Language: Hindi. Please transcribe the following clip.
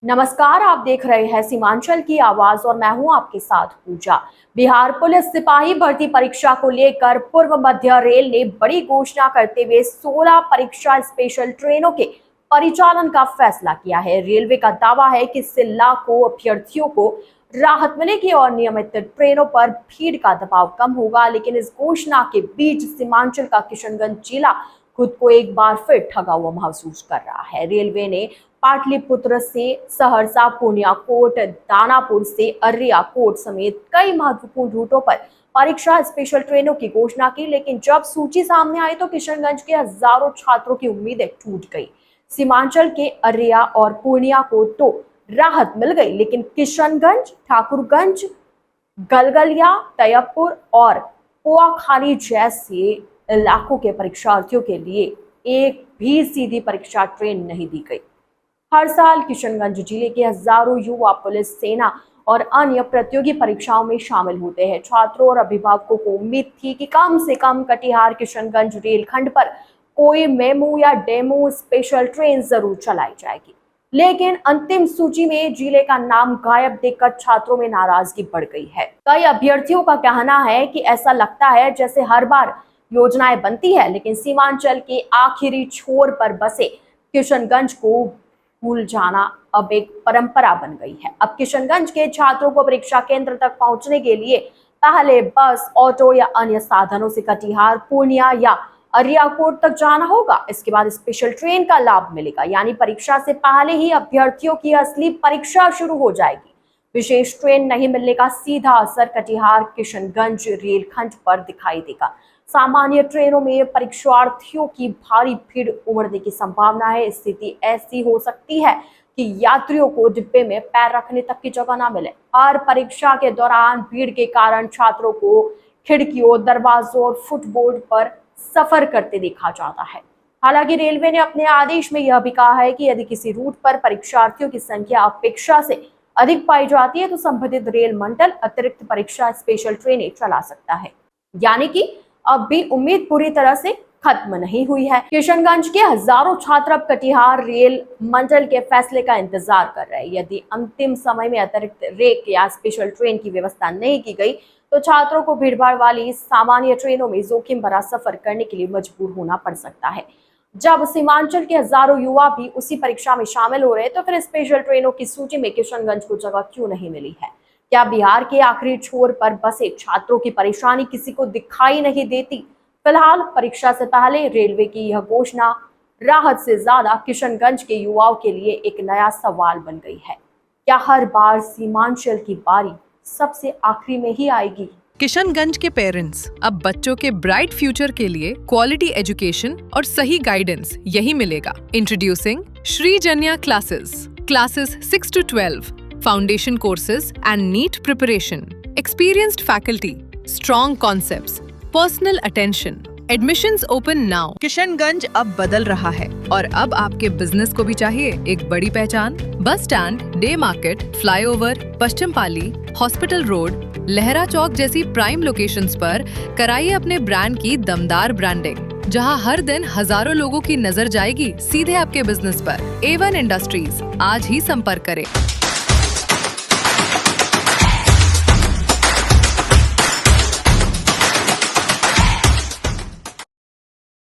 नमस्कार, आप देख रहे हैं सीमांचल की आवाज और मैं हूं आपके साथ पूजा। बिहार पुलिस सिपाही भर्ती परीक्षा को लेकर पूर्व मध्य रेल ने बड़ी घोषणा करते हुए 16 परीक्षा स्पेशल ट्रेनों के परिचालन का फैसला किया है। रेलवे का दावा है कि इससे लाखों अभ्यर्थियों को राहत मिलेगी और नियमित ट्रेनों पर भीड़ का दबाव कम होगा। लेकिन इस घोषणा के बीच सीमांचल का किशनगंज जिला खुद को एक बार फिर ठगा हुआ महसूस कर रहा है। रेलवे ने पाटलिपुत्र से सहरसा, पूर्णिया कोट, दानापुर से अररिया कोट समेत कई महत्वपूर्ण रूटों पर परीक्षा स्पेशल ट्रेनों की घोषणा की, लेकिन जब सूची सामने आई तो किशनगंज के हजारों छात्रों की उम्मीदें टूट गई। सीमांचल के अररिया और पूर्णिया को तो राहत मिल गई, लेकिन किशनगंज, ठाकुरगंज, गलगलिया, तैयबपुर और पोआखाली जैसे इलाकों के परीक्षार्थियों के लिए एक भी सीधी परीक्षा ट्रेन नहीं दी गई। हर साल किशनगंज जिले के हजारों युवा पुलिस, सेना और अन्य प्रतियोगी परीक्षाओं में शामिल होते हैं। छात्रों और अभिभावकों को उम्मीद थी कि कम से कम कटिहार किशनगंज रेलखंड पर कोई मेमू या डेमू स्पेशल ट्रेन जरूर चलाई जाएगी, लेकिन अंतिम सूची में जिले का नाम गायब देखकर छात्रों में नाराजगी बढ़ गई है। कई अभ्यर्थियों का कहना है कि ऐसा लगता है जैसे हर बार योजनाएं बनती है, लेकिन सीमांचल के आखिरी छोर पर बसे किशनगंज को भूल जाना अब एक परंपरा बन गई है। अब किशनगंज के छात्रों को परीक्षा केंद्र तक पहुंचने के लिए पहले बस, ऑटो या अन्य साधनों से कटिहार, पूर्णिया या अररिया कोट तक जाना होगा। इसके बाद स्पेशल ट्रेन का लाभ मिलेगा, यानी परीक्षा से पहले ही अभ्यर्थियों की असली परीक्षा शुरू हो जाएगी। विशेष ट्रेन नहीं मिलने का सीधा असर कटिहार किशनगंज रेलखंड पर दिखाई देगा। सामान्य ट्रेनों में परीक्षार्थियों की भारी भीड़ उमड़ने की संभावना है। स्थिति ऐसी हो सकती है कि यात्रियों को डिब्बे में पैर रखने तक की जगह ना मिले। हर परीक्षा के दौरान भीड़ के कारण छात्रों को खिड़कियों, दरवाजों और फुटबोर्ड पर सफर करते देखा जाता है। हालांकि रेलवे ने अपने आदेश में यह भी कहा है कि यदि किसी रूट पर परीक्षार्थियों की संख्या अपेक्षा से अधिक पाई जाती है तो संबंधित रेल मंडल अतिरिक्त परीक्षा स्पेशल ट्रेनें चला सकता है। यानी कि अब भी उम्मीद पूरी तरह से खत्म नहीं हुई है। किशनगंज के हजारों छात्र अब कटिहार रेल मंडल के फैसले का इंतजार कर रहे हैं। यदि अंतिम समय में अतिरिक्त रेक या स्पेशल ट्रेन की व्यवस्था नहीं की गई तो छात्रों को भीड़भाड़ वाली सामान्य ट्रेनों में जोखिम भरा सफर करने के लिए मजबूर होना पड़ सकता है। जब सीमांचल के हजारों युवा भी उसी परीक्षा में शामिल हो रहे हैं तो फिर स्पेशल ट्रेनों की सूची में किशनगंज को जगह क्यों नहीं मिली है? क्या बिहार के आखिरी छोर पर बसे छात्रों की परेशानी किसी को दिखाई नहीं देती? फिलहाल परीक्षा से पहले रेलवे की यह घोषणा राहत से ज्यादा किशनगंज के युवाओं के लिए एक नया सवाल बन गई है। क्या हर बार सीमांचल की बारी सबसे आखिरी में ही आएगी? किशनगंज के पेरेंट्स, अब बच्चों के ब्राइट फ्यूचर के लिए क्वालिटी एजुकेशन और सही गाइडेंस यही मिलेगा। Introducing Shri Janya classes 6 to 12, foundation courses and NEET preparation, experienced faculty, strong concepts, personal attention. Admissions open now. Kishanganj अब बदल रहा है और अब आपके बिजनेस को भी चाहिए एक बड़ी पहचान। Bus stand, day market, flyover, Pashchim Pali, hospital road, Lahra Chowk जैसी प्राइम लोकेशंस पर कराइए अपने ब्रांड की दमदार ब्रांडिंग, जहां हर दिन हजारों लोगों की नजर जाएगी सीधे आपके बिजनेस पर। A1 इंडस्ट्रीज, आज ही संपर्क करें।